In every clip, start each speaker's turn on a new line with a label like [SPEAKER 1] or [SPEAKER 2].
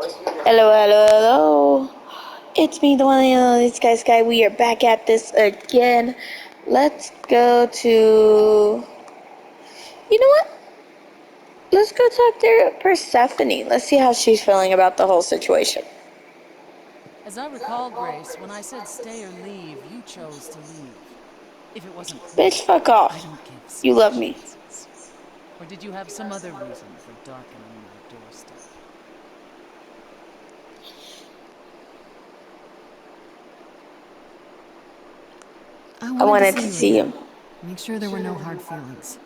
[SPEAKER 1] Hello, hello, hello. It's me, the one and only Sky. We are back at this again. Let's go to. You know what? Let's go talk to Persephone. Let's see how she's feeling about the whole situation.
[SPEAKER 2] As I recall, Grace, when I said stay or leave, you chose to leave. If it wasn't clear,
[SPEAKER 1] Bitch, fuck
[SPEAKER 2] I
[SPEAKER 1] off.
[SPEAKER 2] don't give
[SPEAKER 1] You
[SPEAKER 2] second
[SPEAKER 1] love me.
[SPEAKER 2] chances. Or did you have some other reason for darkening my doorstep?
[SPEAKER 3] I
[SPEAKER 1] I
[SPEAKER 3] wanted to
[SPEAKER 1] wanted
[SPEAKER 3] see
[SPEAKER 1] to
[SPEAKER 3] you
[SPEAKER 1] see
[SPEAKER 3] again.
[SPEAKER 1] him.
[SPEAKER 3] Make sure there were no hard feelings.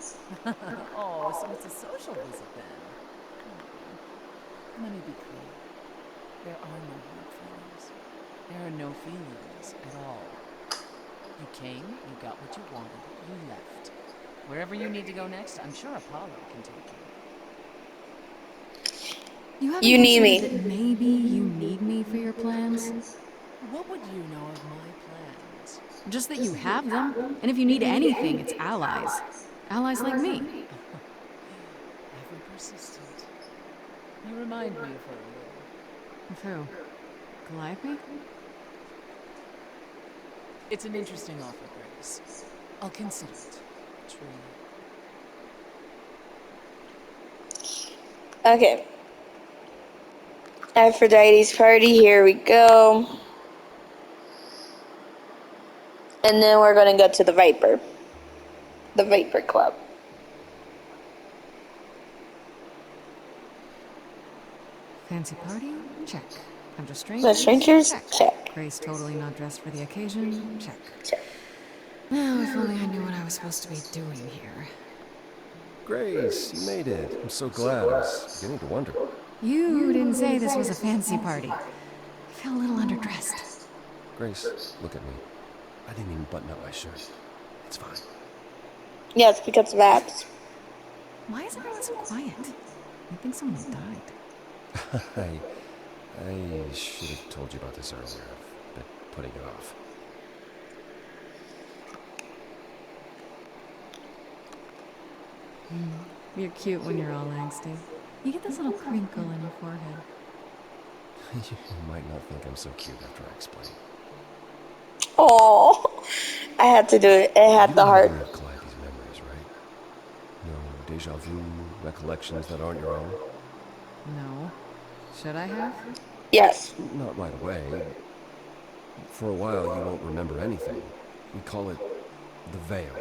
[SPEAKER 2] Oh, so it's a social visit then. Let me be clear. There are no hard feelings. There are no feelings at all. You came, you got what you wanted, you left. Wherever you need to go next, I'm sure Apollo can take you.
[SPEAKER 3] You haven't
[SPEAKER 1] You need
[SPEAKER 3] considered that
[SPEAKER 1] me.
[SPEAKER 3] maybe you need me for your plans?
[SPEAKER 2] What would you know of my plans?
[SPEAKER 3] Just that you have them, and if you need anything, it's allies. Allies like me.
[SPEAKER 2] Ever persistent. You remind me of her a little.
[SPEAKER 3] Of who? Calliope?
[SPEAKER 2] It's an interesting offer, Grace. I'll consider it. Truly.
[SPEAKER 1] Okay. Aphrodite's party. Here we go. And then we're gonna go to the Viper. The Viper Club.
[SPEAKER 3] Fancy party? Check. Bunch of
[SPEAKER 1] The
[SPEAKER 3] strangers?
[SPEAKER 1] strangers?
[SPEAKER 3] Check.
[SPEAKER 1] Check.
[SPEAKER 3] Grace totally not dressed for the occasion? Check.
[SPEAKER 1] Check.
[SPEAKER 3] Now, if only I knew what I was supposed to be doing here.
[SPEAKER 4] Grace, you made it. I'm so glad. I was beginning to wonder.
[SPEAKER 3] You didn't say this was a fancy party. I feel a little underdressed.
[SPEAKER 4] Grace, look at me. I didn't even button up my shirt. It's fine.
[SPEAKER 1] Yeah, it's because of abs.
[SPEAKER 3] Why is everyone so quiet? I think someone died.
[SPEAKER 4] I should have told you about this earlier. I've been putting it off.
[SPEAKER 3] You're cute when you're all angsty. You get this little crinkle on your forehead.
[SPEAKER 4] You might not think I'm so cute after I explain.
[SPEAKER 1] Oh, I had to do it. It
[SPEAKER 4] You
[SPEAKER 1] had the
[SPEAKER 4] don't have
[SPEAKER 1] heart.
[SPEAKER 4] any of Calliope's memories, right? No deja vu, recollections that aren't your own?
[SPEAKER 3] No. Should I have?
[SPEAKER 1] Yes.
[SPEAKER 4] Not right away. For a while, you won't remember anything. We call it the veil.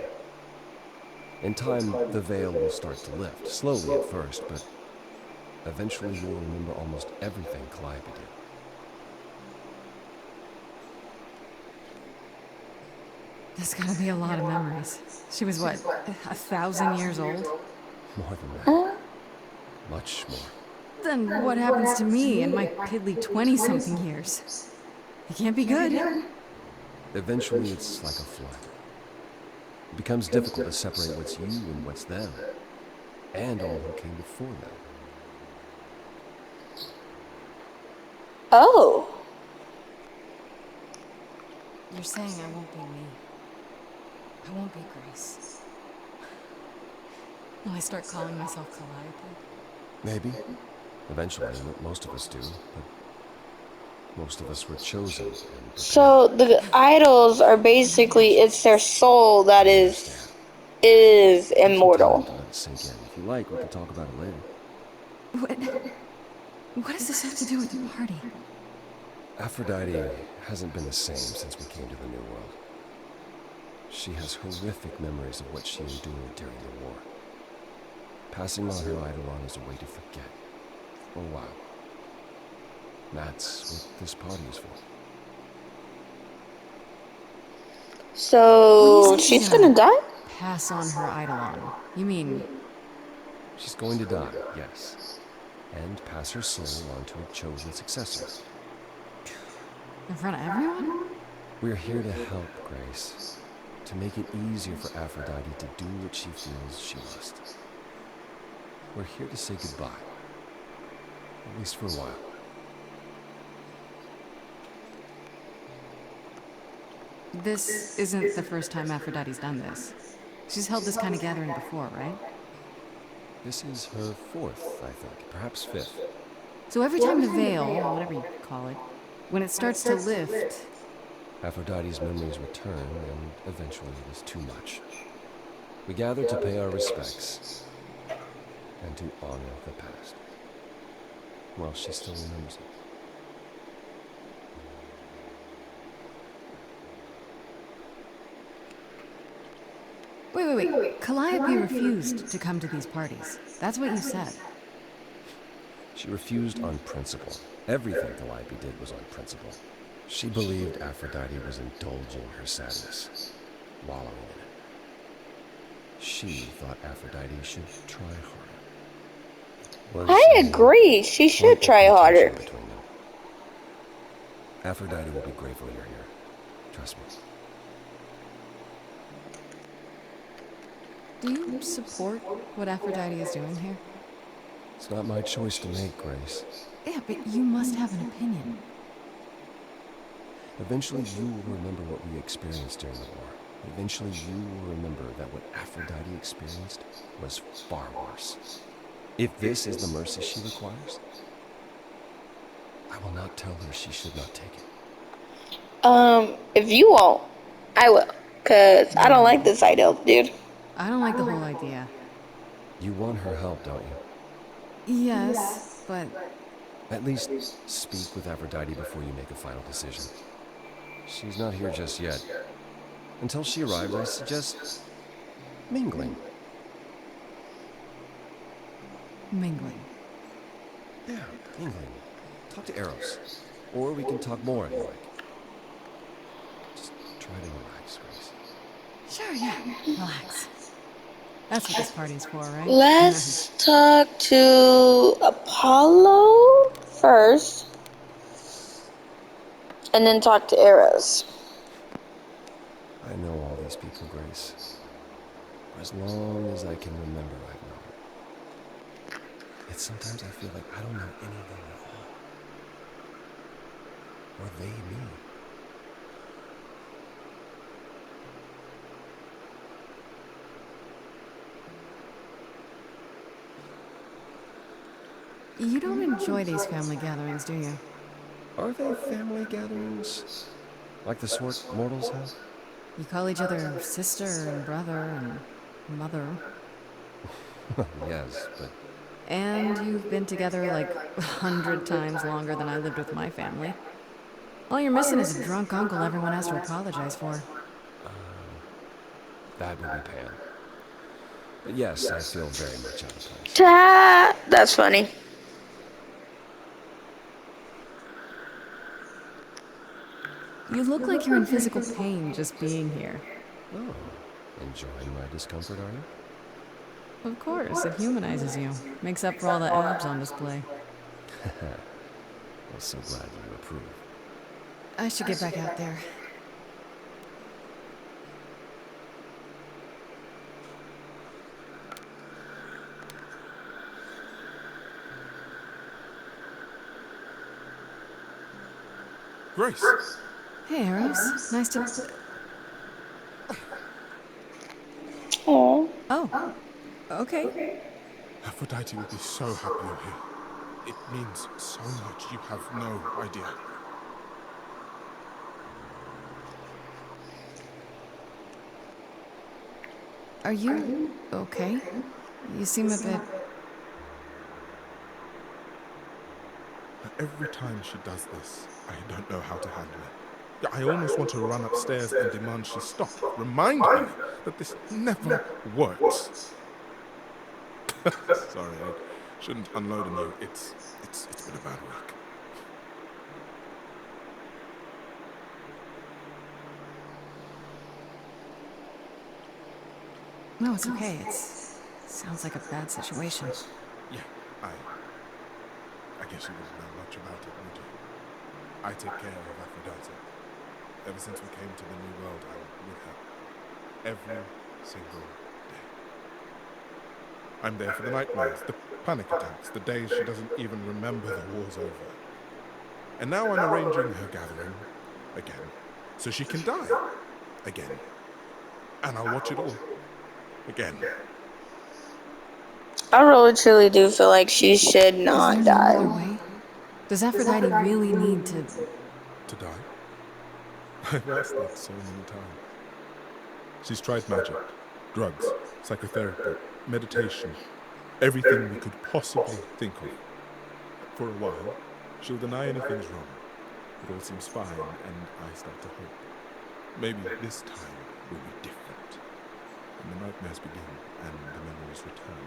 [SPEAKER 4] In time, the veil will start to lift, slowly at first, but eventually you'll remember almost everything Calliope did.
[SPEAKER 3] There's gotta be a lot of memories. She was what, 1,000 years old?
[SPEAKER 4] More than that.
[SPEAKER 1] Huh?
[SPEAKER 4] Much more.
[SPEAKER 3] Then what happens to me in my piddly 20-something years? It can't be good.
[SPEAKER 4] Eventually, it's like a flood. It becomes difficult to separate what's you and what's them, and all who came before them.
[SPEAKER 1] Oh.
[SPEAKER 3] You're saying I won't be me. I won't be Grace. Will I start calling myself Calliope?
[SPEAKER 4] Maybe. Eventually, most of us do, but most of us were chosen and prepared.
[SPEAKER 1] So the idols are basically it's their soul that
[SPEAKER 4] I
[SPEAKER 1] is
[SPEAKER 4] understand. Take some time
[SPEAKER 1] immortal.
[SPEAKER 4] to let it sink in. If you like, we can talk about it later.
[SPEAKER 3] What? What does this have to do with the party?
[SPEAKER 4] Aphrodite hasn't been the same since we came to the New World. She has horrific memories of what she endured during the war. Passing on her Eidolon is a way to forget. For a while. That's what this party is for.
[SPEAKER 3] When you
[SPEAKER 1] So
[SPEAKER 3] say she's
[SPEAKER 1] she's gonna
[SPEAKER 3] gonna
[SPEAKER 1] die?
[SPEAKER 3] pass on her Eidolon, you mean
[SPEAKER 4] She's going to die, yes. And pass her soul on to a chosen successor.
[SPEAKER 3] in front of everyone?
[SPEAKER 4] We're here to help, Grace. To make it easier for Aphrodite to do what she feels she must. We're here to say goodbye. At least for a while.
[SPEAKER 3] This isn't the first time Aphrodite's done this. She's held this kind of gathering before, right?
[SPEAKER 4] This is her fourth, I think. Perhaps fifth.
[SPEAKER 3] So every time the veil, or whatever you call it, when it starts to lift,
[SPEAKER 4] Aphrodite's memories return, and eventually it is too much. We gather to pay our respects and to honor the past. Well, she still remembers it.
[SPEAKER 3] Wait. Calliope refused to come to these parties. That's what you said.
[SPEAKER 4] She refused on principle. Everything Calliope did was on principle. She believed Aphrodite was indulging her sadness, wallowing in it. She thought Aphrodite should try harder.
[SPEAKER 1] I agree. She should try harder.
[SPEAKER 4] Between them. Aphrodite will be grateful you're here. Trust me.
[SPEAKER 3] Do you support what Aphrodite is doing here?
[SPEAKER 4] It's not my choice to make, Grace.
[SPEAKER 3] Yeah, but you must have an opinion.
[SPEAKER 4] Eventually you will remember what we experienced during the war. Eventually you will remember that what Aphrodite experienced was far worse. If this is the mercy she requires, I will not tell her she should not take it.
[SPEAKER 1] If you won't, I will. Cause I don't like this idea, dude.
[SPEAKER 3] I don't like the whole idea.
[SPEAKER 4] You want her help, don't you?
[SPEAKER 3] Yes, but
[SPEAKER 4] At least speak with Aphrodite before you make a final decision. She's not here just yet. Until she arrives, I suggest mingling.
[SPEAKER 3] mingling.
[SPEAKER 4] Yeah, mingling. Talk to Eros. Or we can talk more if you like. Just try to relax, Grace.
[SPEAKER 3] Sure, yeah. Relax. That's what this party's for, right?
[SPEAKER 1] Let's talk to Apollo first, and then talk to Eros.
[SPEAKER 4] I know all these people, Grace. For as long as I can remember, I've known. Yet sometimes I feel like I don't know anything at all. Or they me.
[SPEAKER 3] You don't enjoy these family gatherings, do you?
[SPEAKER 4] Are they family gatherings? Like the sort mortals have?
[SPEAKER 3] You call each other sister and brother and mother.
[SPEAKER 4] Yes, but
[SPEAKER 3] And you've been together like 100 times longer than I lived with my family. All you're missing is a drunk uncle everyone has to apologize for.
[SPEAKER 4] that would be Pan. But yes, I feel very much out of place.
[SPEAKER 1] That's funny.
[SPEAKER 3] You look like you're in physical pain just being here.
[SPEAKER 4] Oh, enjoying my discomfort, are you?
[SPEAKER 3] Of course, it humanizes you. Makes up for all the abs on display.
[SPEAKER 4] I'm so glad you approve.
[SPEAKER 3] I should get back out there.
[SPEAKER 5] Grace!
[SPEAKER 3] Hey, Eros. Nice to...
[SPEAKER 1] Oh,
[SPEAKER 3] Oh, okay.
[SPEAKER 5] Aphrodite will be so happy you're here. It means so much, you have no idea.
[SPEAKER 3] Are you okay? You seem a bit...
[SPEAKER 5] Every time she does this, I don't know how to handle it. I almost want to run upstairs and demand she stop. Remind her that this never works. Sorry, I shouldn't unload on you. It's been a bad week.
[SPEAKER 3] No, it's okay. Sounds like a bad situation.
[SPEAKER 5] Yeah, I guess you wouldn't know much about it, would you? I take care of Aphrodite. Ever since we came to the New World, I'm with her. Every single day. I'm there for the nightmares, the panic attacks, the days she doesn't even remember the war's over. And now I'm arranging her gathering again, so she can die again. And I'll watch it all again.
[SPEAKER 1] I really truly do feel like she should
[SPEAKER 3] Is
[SPEAKER 1] not
[SPEAKER 3] there no other
[SPEAKER 1] die.
[SPEAKER 3] way? Does Aphrodite really need to...
[SPEAKER 5] To die? I've asked that so many times. She's tried magic, drugs, psychotherapy, meditation, everything we could possibly think of. For a while, she'll deny anything's wrong. It all seems fine, and I start to hope. Maybe this time will be different. And the nightmares begin, and the memories return.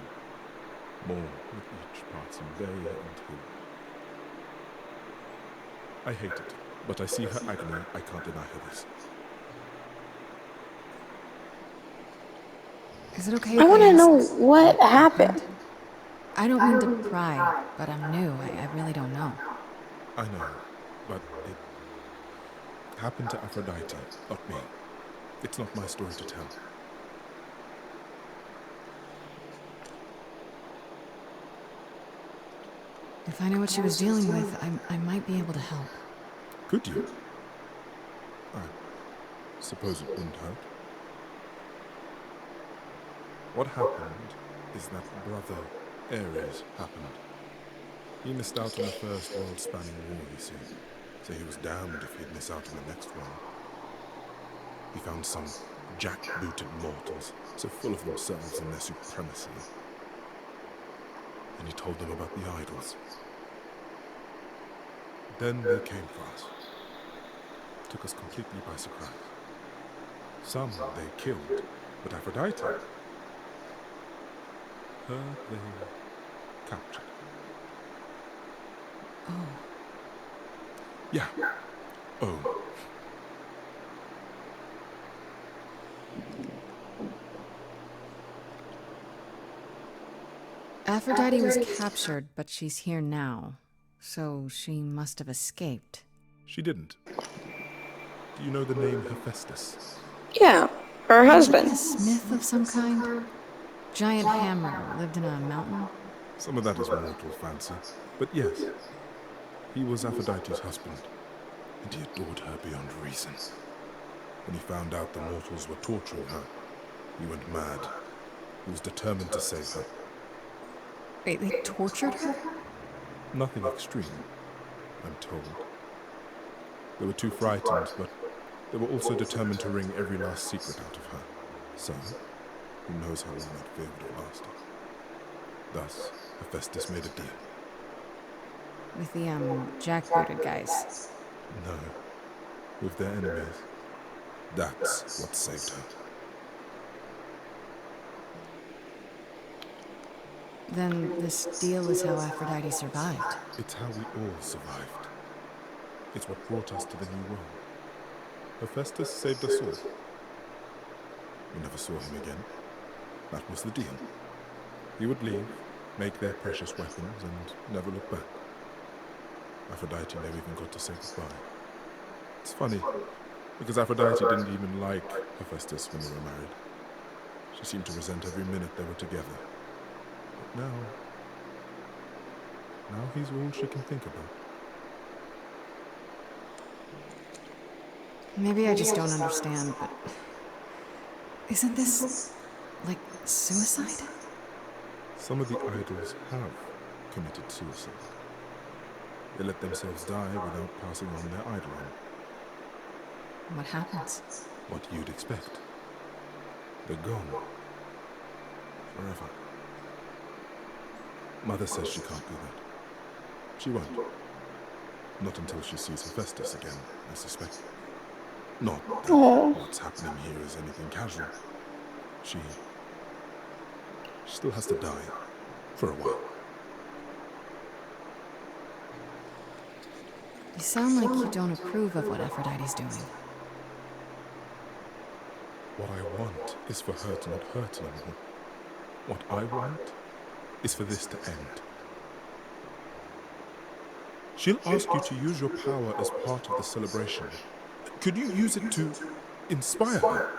[SPEAKER 5] More with each passing day until... I hate it, but I see her agony. I can't deny her this.
[SPEAKER 3] Is it okay
[SPEAKER 1] I
[SPEAKER 3] if
[SPEAKER 1] want to
[SPEAKER 3] ask
[SPEAKER 1] know what happened.
[SPEAKER 3] I don't mean to pry, but I'm new. I really don't know.
[SPEAKER 5] I know, but it happened to Aphrodite, not me. It's not my story to tell.
[SPEAKER 3] If I know what she was dealing with, I might be able to help.
[SPEAKER 5] Could you? I suppose it wouldn't hurt. What happened is that brother Eros happened. He missed out on the first world-spanning war, you see. So he was damned if he'd miss out on the next one. He found some jackbooted mortals, so full of themselves and their supremacy. And he told them about the idols. Then they came for us. Took us completely by surprise. Some they killed, but Aphrodite, her they captured.
[SPEAKER 3] Oh.
[SPEAKER 5] Yeah. Oh.
[SPEAKER 3] Aphrodite was captured, but she's here now. So she must have escaped.
[SPEAKER 5] She didn't. Do you know the name Hephaestus?
[SPEAKER 1] Yeah, her husband.
[SPEAKER 3] A smith of some kind? Giant hammer, lived in a mountain?
[SPEAKER 5] Some of that is mortal fancy. But yes, he was Aphrodite's husband, and he adored her beyond reason. When he found out the mortals were torturing her, he went mad. He was determined to save her.
[SPEAKER 3] Wait, they tortured her?
[SPEAKER 5] Nothing extreme, I'm told. They were too frightened, but they were also determined to wring every last secret out of her. So, who knows how long that fear would have lasted. Thus, Hephaestus made a deal.
[SPEAKER 3] With the, jackbooted guys.
[SPEAKER 5] No, with their enemies. That's what saved her.
[SPEAKER 3] Then this deal is how Aphrodite survived.
[SPEAKER 5] It's how we all survived. It's what brought us to the new world. Hephaestus saved us all. We never saw him again. That was the deal. He would leave, make their precious weapons, and never look back. Aphrodite never even got to say goodbye. It's funny, because Aphrodite didn't even like Hephaestus when they were married. She seemed to resent every minute they were together. But now he's all she can think about.
[SPEAKER 3] Maybe I just don't understand, but... Isn't this... like, suicide?
[SPEAKER 5] Some of the idols have committed suicide. They let themselves die without passing on their eidolon.
[SPEAKER 3] What happens?
[SPEAKER 5] What you'd expect. They're gone. Forever. Mother says she can't do that. She won't. Not until she sees Hephaestus again, I suspect. Not that what's happening here is anything casual. She still has to die. For a while.
[SPEAKER 3] You sound like you don't approve of what Aphrodite's doing.
[SPEAKER 5] What I want is for her to not hurt anymore. What I want is for this to end. She'll ask you to use your power as part of the celebration. Could you use it to inspire her?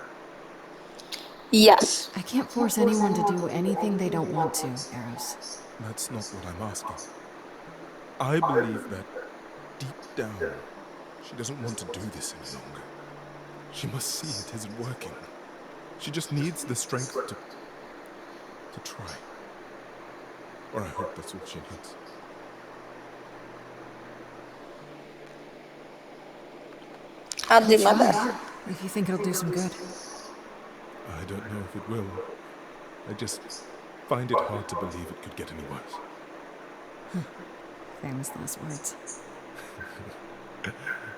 [SPEAKER 1] Yes.
[SPEAKER 3] I can't force anyone to do anything they don't want to, Eros.
[SPEAKER 5] That's not what I'm asking. I believe that deep down, she doesn't want to do this any longer. She must see it isn't working. She just needs the strength to try. Or I hope that's all she needs.
[SPEAKER 1] I'll do my
[SPEAKER 3] Try,
[SPEAKER 1] best.
[SPEAKER 3] if you think it'll do some good.
[SPEAKER 5] I don't know if it will. I just find it hard to believe it could get any worse.
[SPEAKER 3] Famous last words.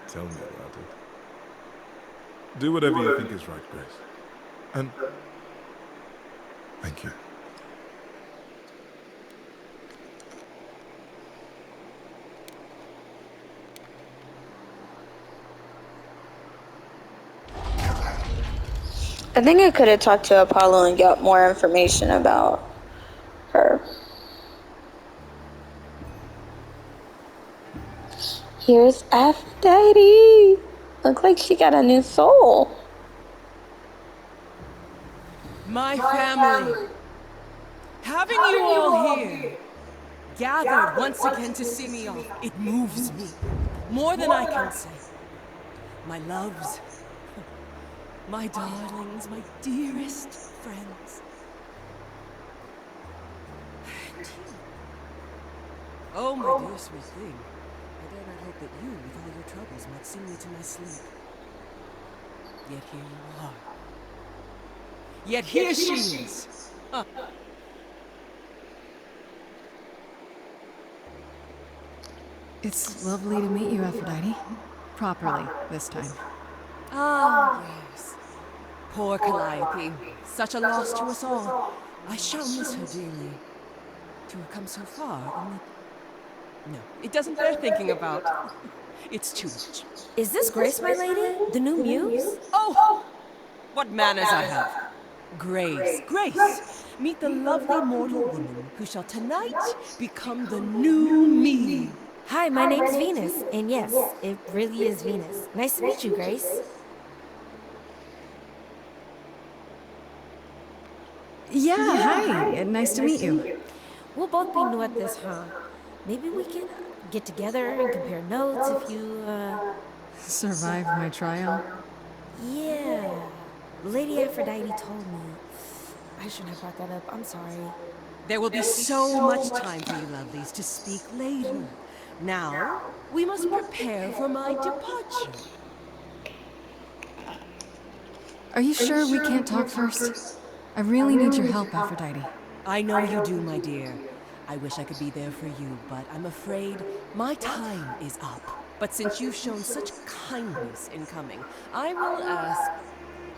[SPEAKER 5] Tell me about it. Do whatever you think is right, Grace. And thank you.
[SPEAKER 1] I think I could have talked to Apollo and got more information about her. Here's Aphrodite. Look like she got a new soul.
[SPEAKER 2] My family, having you all here, gathered once again to see me off, it moves me more than I can say. My loves, my darlings, my dearest friends. And you. Oh, my dear sweet thing, I dare not hope that you, with all your troubles, might sing me to my sleep. Yet here you are. Yet here she is. Huh.
[SPEAKER 3] It's lovely to meet you, Aphrodite. Properly, this time.
[SPEAKER 2] Ah, yes. Poor Calliope. Such a loss to us all. I shall miss her dearly. To have come so far, only... No, it doesn't bear thinking about. It's too much.
[SPEAKER 6] Is this Grace, my lady? The new muse?
[SPEAKER 2] Oh! What manners I have. Grace, Grace, meet the lovely mortal woman who shall tonight become the new me.
[SPEAKER 6] Hi, my name's Venus. And yes, it really is Venus. Nice to meet you, Grace.
[SPEAKER 3] Yeah, hi. Nice to meet you.
[SPEAKER 6] We'll both be new at this, huh? Maybe we can get together and compare notes if you,
[SPEAKER 3] Survived my trial.
[SPEAKER 6] Yeah. Lady Aphrodite told me. I shouldn't have brought that up. I'm sorry.
[SPEAKER 2] There will be so much time for you lovelies to speak later. Now, we must prepare for my departure.
[SPEAKER 3] Are you sure we can't talk first? I really need your help, Aphrodite.
[SPEAKER 2] I know you do, my dear. I wish I could be there for you, but I'm afraid my time is up. But since you've shown such kindness in coming, I will ask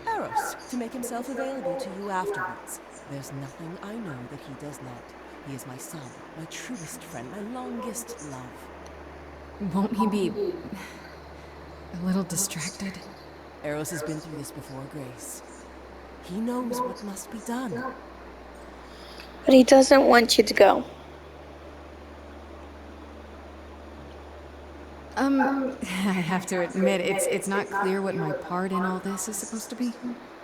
[SPEAKER 2] Eros to make himself available to you afterwards. There's nothing I know that he does not. He is my son, my truest friend, my longest love.
[SPEAKER 3] Won't he be a little distracted?
[SPEAKER 2] Eros has been through this before, Grace. He knows what must be done.
[SPEAKER 1] But he doesn't want you to go.
[SPEAKER 3] I have to admit, it's not clear what my part in all this is supposed to be.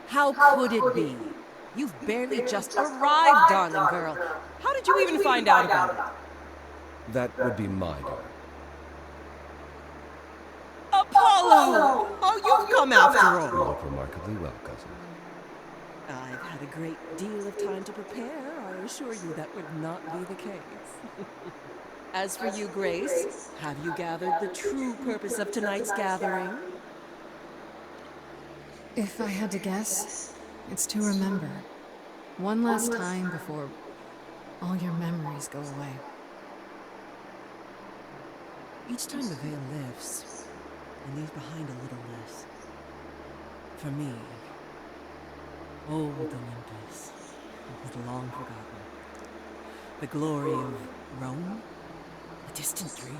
[SPEAKER 2] How could it be? You've barely just arrived, darling girl. How did you even find out about it?
[SPEAKER 4] That would be my doing.
[SPEAKER 2] Apollo! Oh, you've come after
[SPEAKER 4] You
[SPEAKER 2] all.
[SPEAKER 4] look remarkably well, cousin.
[SPEAKER 2] I've had a great deal of time to prepare. I assure you that would not be the case. As for you, Grace, have you gathered the true purpose of tonight's gathering?
[SPEAKER 3] If I had to guess, it's to remember. One last time before all your memories go away.
[SPEAKER 2] Each time the veil lifts, it leaves behind a little less. For me, old Olympus is long forgotten. The glory of Rome, a distant dream.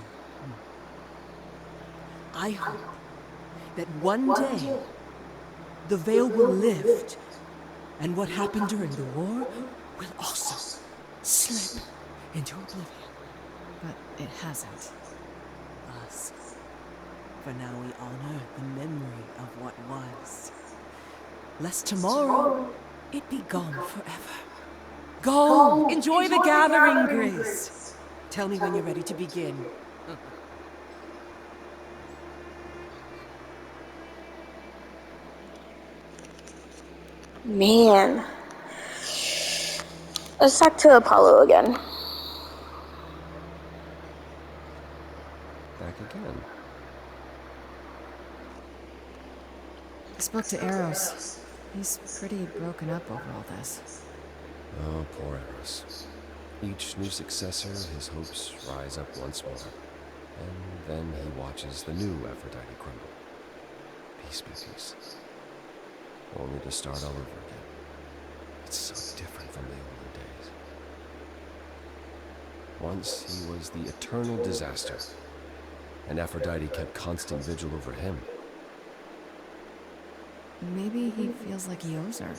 [SPEAKER 2] I hope that one day the veil will lift, and what happened during the war will also slip into oblivion.
[SPEAKER 3] But it hasn't.
[SPEAKER 2] Us. For now we honor the memory of what was. Lest tomorrow it be gone forever. Go! Enjoy the gathering, Grace! Tell me when you're ready to begin.
[SPEAKER 1] Man. Let's talk to Apollo again.
[SPEAKER 4] Back again.
[SPEAKER 3] I spoke to Eros. He's pretty broken up over all this.
[SPEAKER 4] Oh, poor Eros. Each new successor, his hopes rise up once more. And then he watches the new Aphrodite crumble. Piece by piece. Only to start all over again. It's so different from the olden days. Once he was the eternal disaster, and Aphrodite kept constant vigil over him.
[SPEAKER 3] Maybe he feels like he owes her.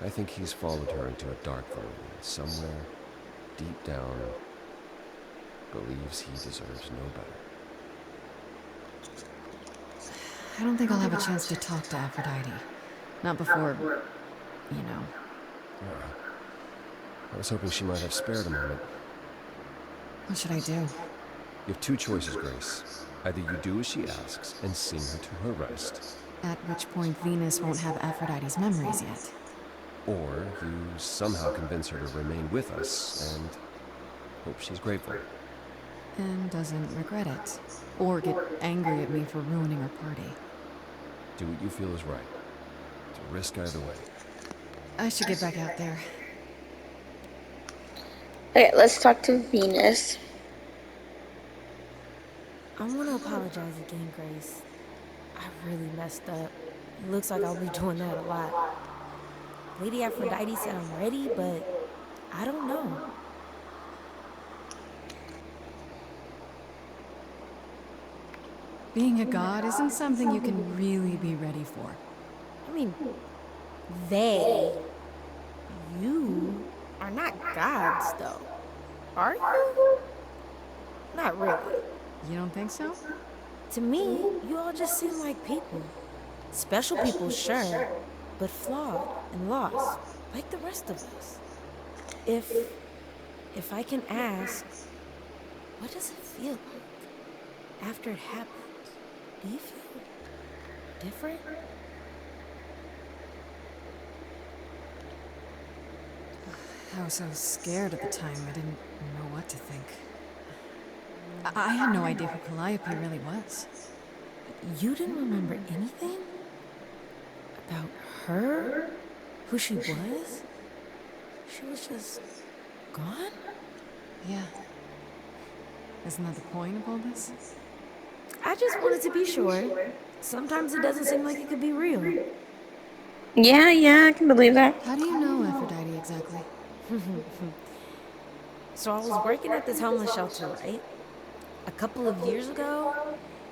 [SPEAKER 4] I think he's followed her into a dark room, and somewhere, deep down, believes he deserves no better.
[SPEAKER 3] I don't think I'll have a chance to talk to Aphrodite. Not before, you know.
[SPEAKER 4] I was hoping she might have spared a moment.
[SPEAKER 3] What should I do?
[SPEAKER 4] You have two choices, Grace. Either you do as she asks and sing her to her rest,
[SPEAKER 3] At which point Venus won't have Aphrodite's memories yet.
[SPEAKER 4] or you somehow convince her to remain with us and hope she's grateful.
[SPEAKER 3] And doesn't regret it. Or get angry at me for ruining her party.
[SPEAKER 4] Do what you feel is right. It's a risk either way.
[SPEAKER 3] I should get back out there.
[SPEAKER 1] Okay, let's talk to Venus.
[SPEAKER 6] I want to apologize again, Grace. I really messed up. It looks like I'll be doing that a lot. Lady Aphrodite said I'm ready, but I don't know.
[SPEAKER 3] Being a god isn't something you can really be ready for.
[SPEAKER 6] I mean, you are not gods, though. Are you? Not really.
[SPEAKER 3] You don't think so?
[SPEAKER 6] To me, you all just seem like people. Special people, sure, but flawed and lost, like the rest of us. If I can ask, what does it feel like after it happens? Do you feel different?
[SPEAKER 3] I was so scared at the time, I didn't know what to think. I had no idea who Calliope really was.
[SPEAKER 6] You didn't remember anything? About her? Who she was? She was just gone?
[SPEAKER 3] Yeah. Isn't that the point of all this?
[SPEAKER 6] I just wanted to be sure. Sometimes it doesn't seem like it could be real.
[SPEAKER 1] Yeah, I can believe that.
[SPEAKER 3] How do you know Aphrodite exactly?
[SPEAKER 6] So I was working at this homeless shelter, right? A couple of years ago,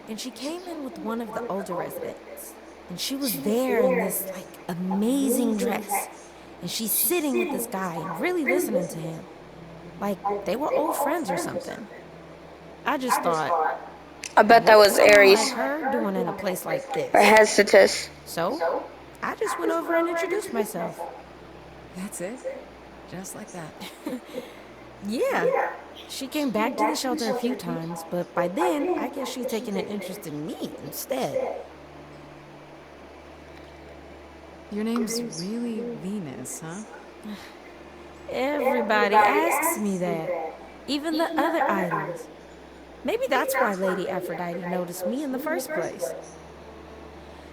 [SPEAKER 6] and she came in with one of the older residents. And she was there in this, like, amazing dress. And she's sitting with this guy and really listening to him. Like, they were old friends or something. I just thought,
[SPEAKER 1] I bet that was
[SPEAKER 6] someone
[SPEAKER 1] Aries
[SPEAKER 6] like her doing in a place like this?
[SPEAKER 1] or Hesitus.
[SPEAKER 6] So, I just went over and introduced myself.
[SPEAKER 3] That's it? Just like that.
[SPEAKER 6] Yeah. She came back to the shelter a few times, but by then, I guess she's taken an interest in me instead.
[SPEAKER 3] Your name's really Venus, huh?
[SPEAKER 6] Everybody asks me that. Even the other idols. Maybe that's why Lady Aphrodite noticed me in the first place.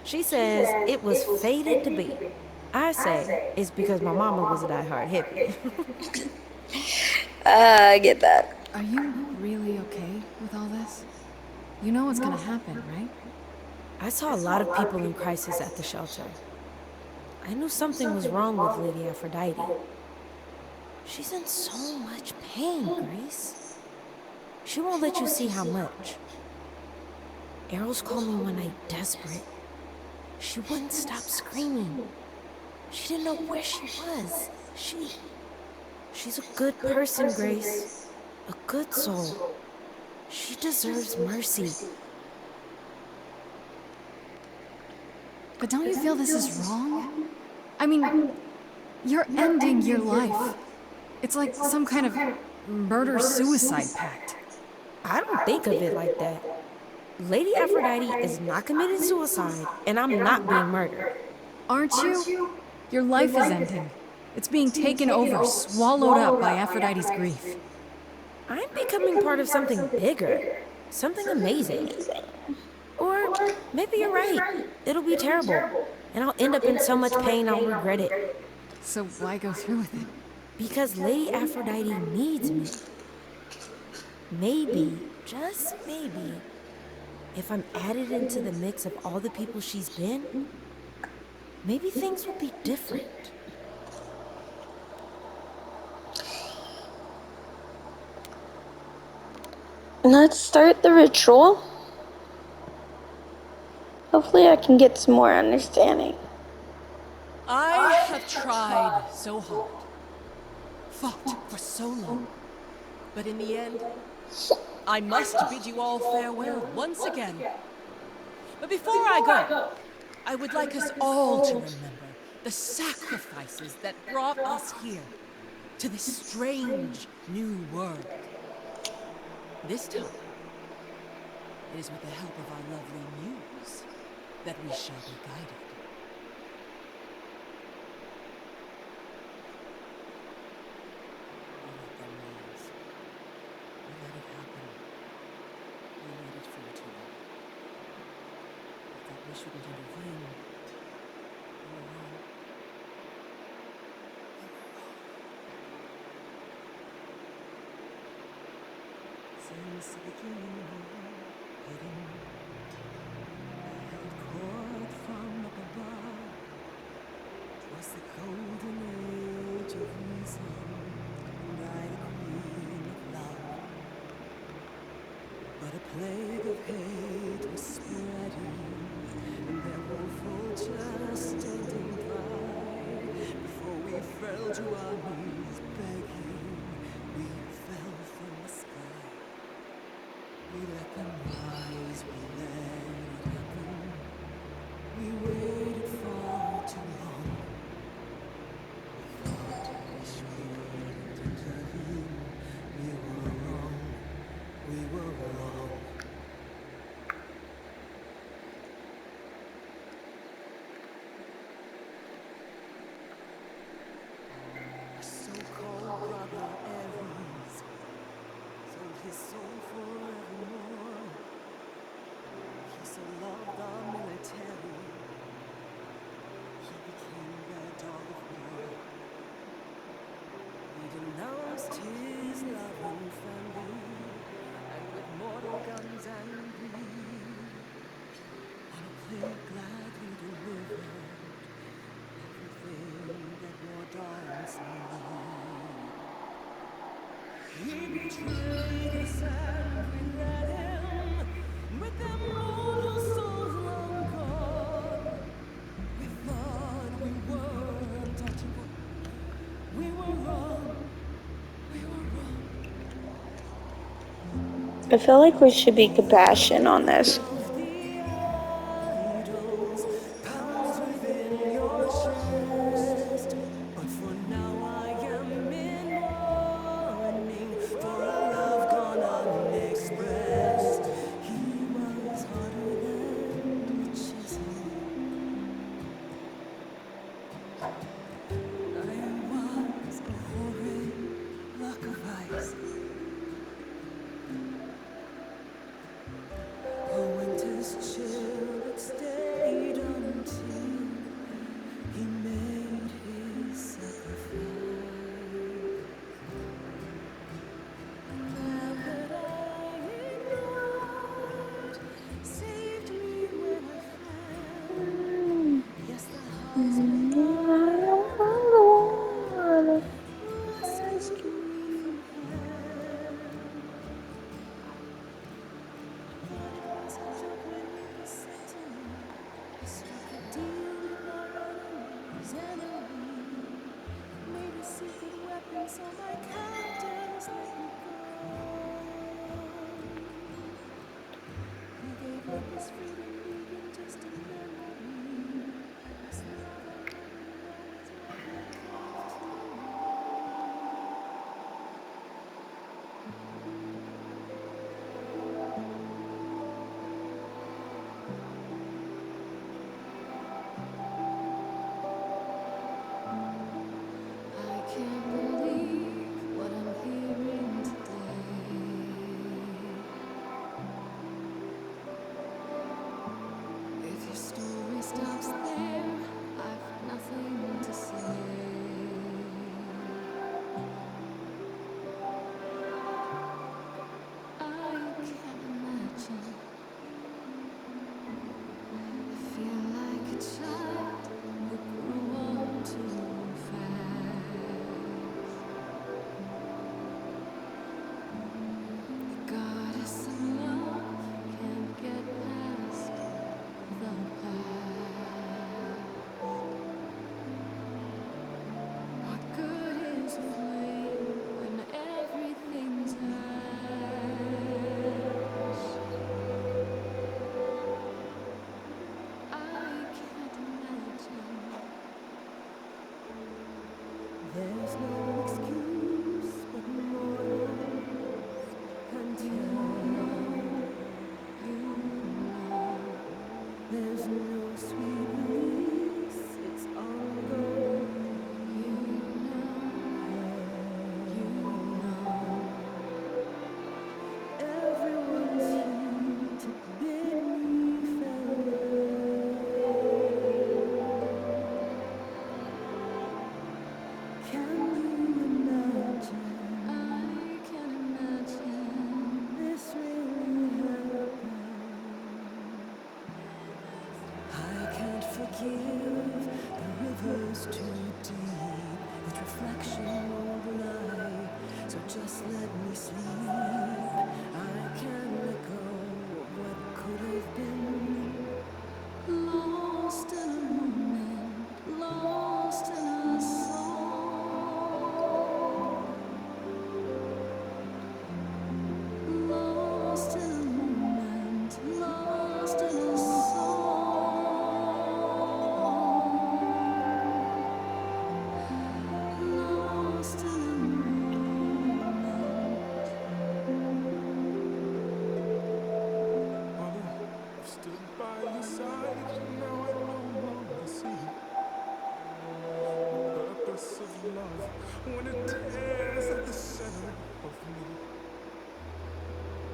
[SPEAKER 6] She says it was fated to be. I say it's because my mama was a diehard hippie.
[SPEAKER 1] I get that.
[SPEAKER 3] Are you really okay with all this? You know what's gonna happen, right?
[SPEAKER 6] I saw a lot of people in crisis at the shelter. I knew something was wrong with Lady Aphrodite. She's in so much pain, Grace. She won't let you see how much. Eros called me one night desperate. She wouldn't stop screaming. She didn't know where she was. She's a good person, Grace. A good soul. She deserves mercy.
[SPEAKER 3] But don't you feel this is wrong? I mean, you're ending your life. It's like some kind of murder-suicide pact.
[SPEAKER 6] I don't think of it like that. Lady Aphrodite is not committing suicide, and I'm not being murdered.
[SPEAKER 3] Aren't you? Your life is ending. It's being taken over, swallowed up by Aphrodite's grief.
[SPEAKER 6] I'm becoming part of something bigger. Something amazing. Or maybe you're right. It'll be terrible. And I'll end up in so much pain I'll regret it.
[SPEAKER 3] So why go through with it?
[SPEAKER 6] Because Lady Aphrodite needs me. Maybe, just maybe, if I'm added into the mix of all the people she's been, maybe things will be different.
[SPEAKER 1] Let's start the ritual. Hopefully I can get some more understanding.
[SPEAKER 2] I have tried so hard, fought for so long, but in the end, I must bid you all farewell once again. But before I go, I would like us all to remember the sacrifices that brought us here, to this strange new world. This time, it is with the help of our lovely muse that we shall be guided. We let them rise. We let it happen. We waited for too long. I thought we shouldn't intervene. We were wrong. Since the beginning, hidden, I held court from up above. 'Twas the golden age of reason, and I the queen of love. But a plague of hate was spreading, and their woeful just standing by. Before we fell to our knees begging, we fell from the sky. We let them rise, we let it happen. We waited far too long. We thought we shouldn't intervene. We were wrong, we were wrong. Our so-called brother Eros sold his soul forevermore. He so loved our military, he became their dog of war. He denounced his loving family, and with mortal guns and greed, on a plate gladly delivered everything that war dogs need. He betrayed us and we let him, with their mortal souls long gone. We thought we were untouchable. We were wrong. We were wrong.
[SPEAKER 1] I feel like we should be compassionate on this.
[SPEAKER 2] Of the idols pounds within your chest. But for now I am in mourning for a love gone unexpressed. He was harder than a chisel. I was a horrid block of ice. A winter's chill that stayed until he made his sacrifice. A man that I ignored saved me when I fell. Yes, the husband of my life rescued me from hell. Thought it was a joke when he said to me, he struck a deal with our enemy's enemy. Made a secret weapon so my captors let me go. He gave up his freedom, leaving just a memory. This love I'll never know is what they gave to me.
[SPEAKER 3] I can't believe what I'm hearing today.
[SPEAKER 6] There's no sweet release, it's all gone. You know. Everyone's here to bid me farewell. Can you imagine? I can imagine this really happened. I can't forgive, the river's too deep. Its reflection won't lie, so just let me sleep. I can't let go of what could have been. Lost in a moment, lost in a song. Lost in a moment, lost in a song. Lost in a moment.
[SPEAKER 5] Mother, I've stood by your side, now I no longer see the purpose of love when it tears at the center of me.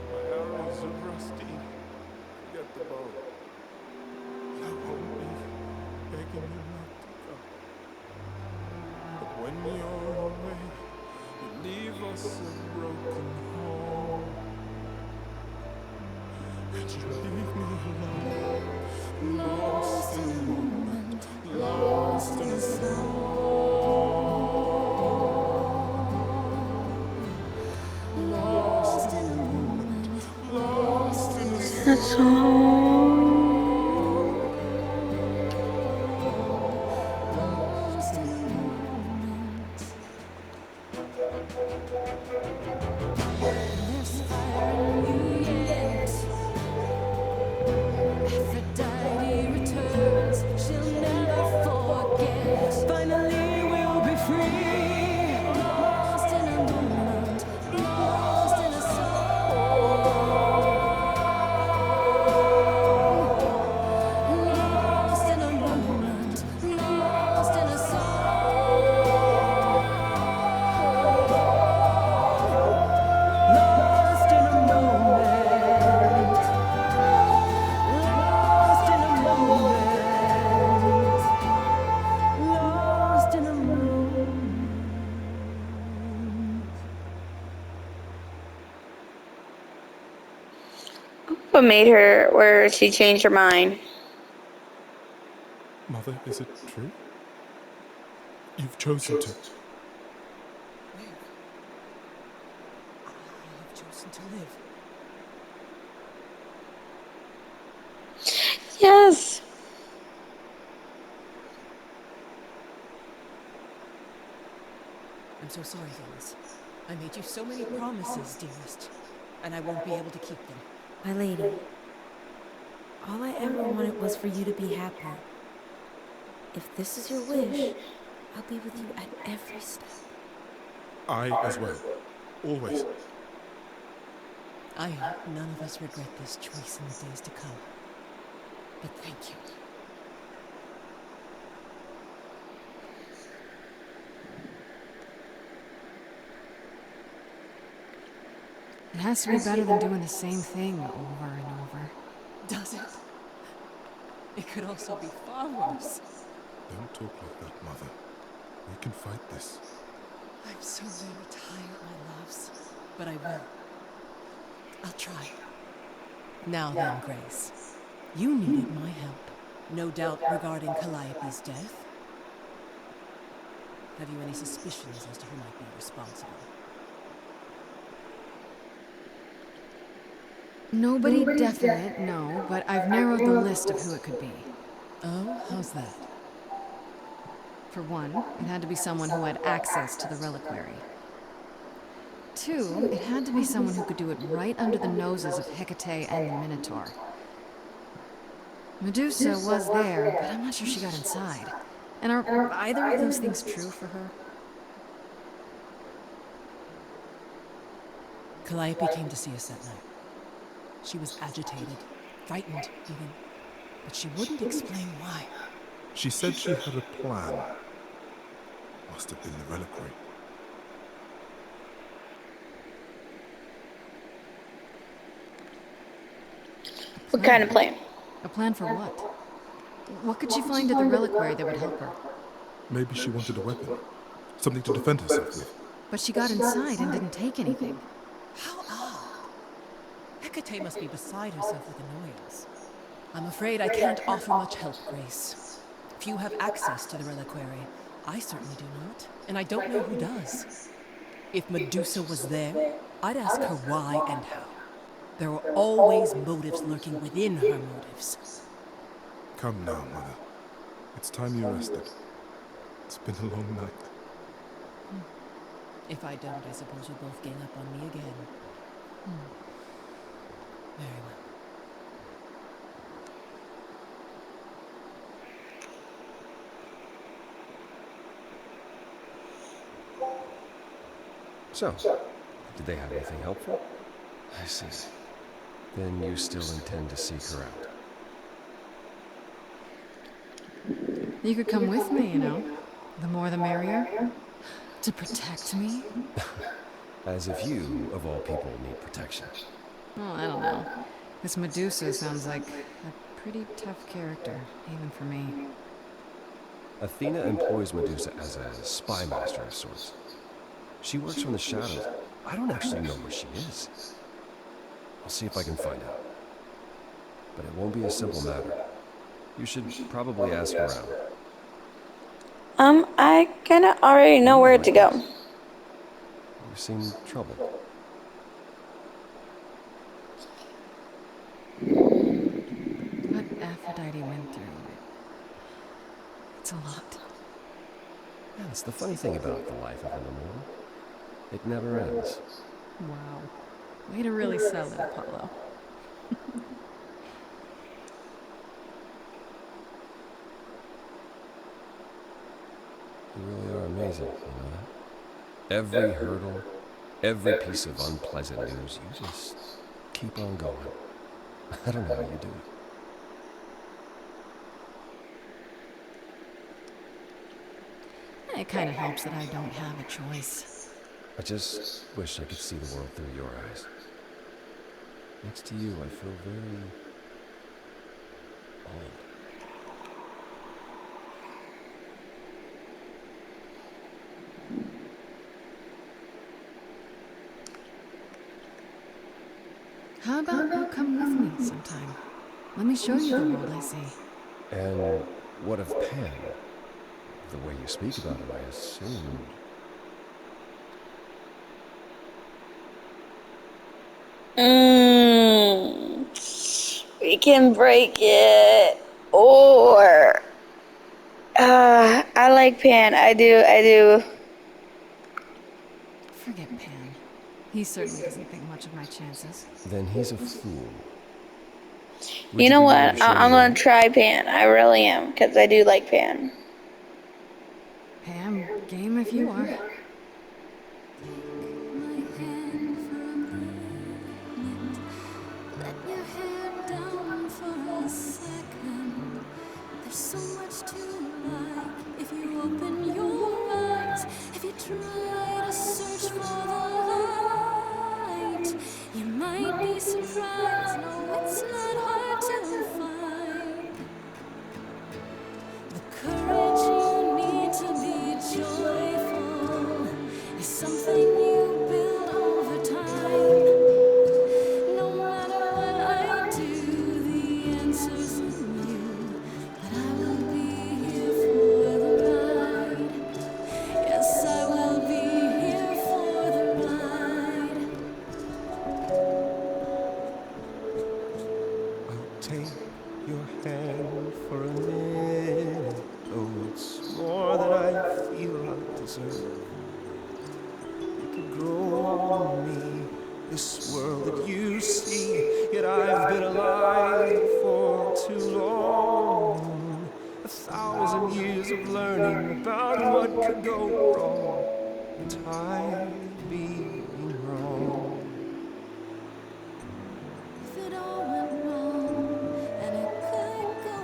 [SPEAKER 5] My arrows are rusty, forget the bow. And I won't be begging you not to go. But when you're away, you leave us a broken home. And you leave me alone, lost in a moment, lost in a song. Lost in a moment, lost in a
[SPEAKER 1] That's all.
[SPEAKER 6] Lost in a moment. There's fire in you yet. Aphrodite returns, she'll never forget. Finally we'll be free. Lost in a moment, lost in a song. Lost in a moment, lost in a song. Lost in a moment. Lost in a moment. Lost in a moment.
[SPEAKER 1] What made her, where she changed her mind?
[SPEAKER 5] Mother, is it true? You've chosen to.
[SPEAKER 6] Live. I have chosen to live.
[SPEAKER 1] Yes.
[SPEAKER 6] I'm so sorry, Phyllis. I made you so many promises, dearest, and I won't be able to keep them. My lady, all I ever wanted was for you to be happy. If this is your wish, I'll be with you at every step.
[SPEAKER 5] I as well. Always.
[SPEAKER 6] I hope none of us regret this choice in the days to come. But thank you.
[SPEAKER 3] It has to be better than doing the same thing over and over.
[SPEAKER 6] Does it? It could also be far worse.
[SPEAKER 5] Don't talk like that, Mother. We can fight this.
[SPEAKER 6] I'm so very tired, my loves. But I will. I'll try. Now then, Grace. You needed my help. No doubt regarding Calliope's death. Have you any suspicions as to who might be responsible?
[SPEAKER 3] Nobody definite, no, but I've narrowed the list of who it could be.
[SPEAKER 6] Oh, how's that?
[SPEAKER 3] For one, it had to be someone who had access to the reliquary. Two, it had to be someone who could do it right under the noses of Hecate and the Minotaur. Medusa was there, but I'm not sure she got inside. And are either of those things true for her?
[SPEAKER 6] Calliope came to see us that night. She was agitated, frightened even,
[SPEAKER 2] but she wouldn't explain why.
[SPEAKER 5] She said she had a plan. Must have been the reliquary.
[SPEAKER 1] What kind of plan?
[SPEAKER 3] A plan for what? What could she find at the reliquary that would help her?
[SPEAKER 5] Maybe she wanted a weapon. Something to defend herself with.
[SPEAKER 3] But she got inside and didn't take anything.
[SPEAKER 2] How odd. Hecate must be beside herself with annoyance. I'm afraid I can't offer much help, Grace. Few have access to the reliquary. I certainly do not, and I don't know who does. If Medusa was there, I'd ask her why and how. There are always motives lurking within her motives.
[SPEAKER 5] Come now, Mother. It's time you rested. It's been a long night.
[SPEAKER 2] If I don't, I suppose you'll both gang up on me again. Very well.
[SPEAKER 4] So, did they have anything helpful? I see. Then you still intend to seek her out.
[SPEAKER 3] You could come with me, you know. The more the merrier. To protect me?
[SPEAKER 4] As if you, of all people, need protection.
[SPEAKER 3] Oh, I don't know. This Medusa sounds like a pretty tough character, even for me.
[SPEAKER 4] Athena employs Medusa as a spy master of sorts. She works from the shadows. I don't actually know where she is. I'll see if I can find out. But it won't be a simple matter. You should probably ask around.
[SPEAKER 1] I kinda already know where to go.
[SPEAKER 4] You seem troubled.
[SPEAKER 3] What Aphrodite went through. It's a lot.
[SPEAKER 4] Yeah, that's the funny thing about the life of an immortal. It never ends.
[SPEAKER 3] Wow. Way to really sell it, Apollo.
[SPEAKER 4] You really are amazing, you know that? Every hurdle, every piece of unpleasant news, you just keep on going. I don't know how you do it.
[SPEAKER 3] It kind of helps that I don't have a choice.
[SPEAKER 4] I just wish I could see the world through your eyes. Next to you, I feel very old.
[SPEAKER 3] How about you come with me sometime? Let me show you the world I see.
[SPEAKER 4] And what of Pan? The way you speak about him, I assume.
[SPEAKER 1] We can break it. Or I like Pan. I do.
[SPEAKER 3] Forget Pan. He certainly doesn't think much of my chances.
[SPEAKER 4] Then he's a fool. Would
[SPEAKER 1] You know
[SPEAKER 4] be
[SPEAKER 1] what?
[SPEAKER 4] willing to show me
[SPEAKER 1] I'm gonna
[SPEAKER 4] around?
[SPEAKER 1] try Pan. I really am, because I do like Pan.
[SPEAKER 3] Pam, game if you are.
[SPEAKER 7] Let your hair down for a second. There's so much to like if you open your eyes. If you try to search for the light, you might be surprised. No, it's not hard to find. The courage you need to be joyful is something you build over time. No matter what I do, the answer's in you. But I will be here for the ride. Yes, I will be here for the ride.
[SPEAKER 4] I'll take your hand for a minute. Oh, it's more than I feel I deserve. You could grow on me this world that you see, yet I've been alive for too long. 1,000 years of learning about what could go wrong. Tired of being wrong.
[SPEAKER 7] If it all went wrong, and it could go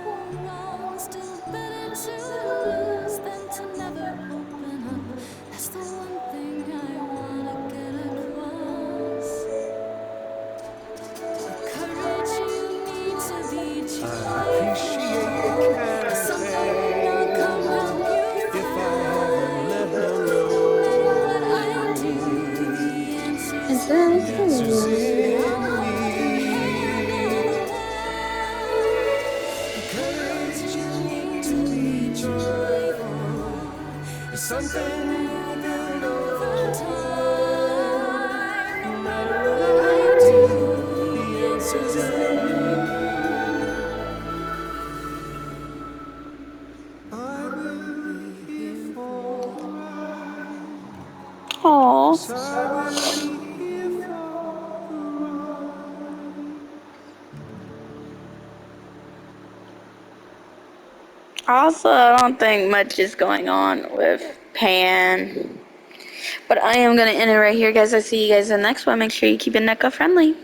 [SPEAKER 7] something you build over time. No matter what I do, the answer's in you. I will be here for the ride.
[SPEAKER 1] Aww.
[SPEAKER 7] Yes, I will be here for the ride.
[SPEAKER 1] Also, I don't think much is going on with Pan. But I am going to end it right here, guys. I'll see you guys in the next one. Make sure you keep it NECA friendly.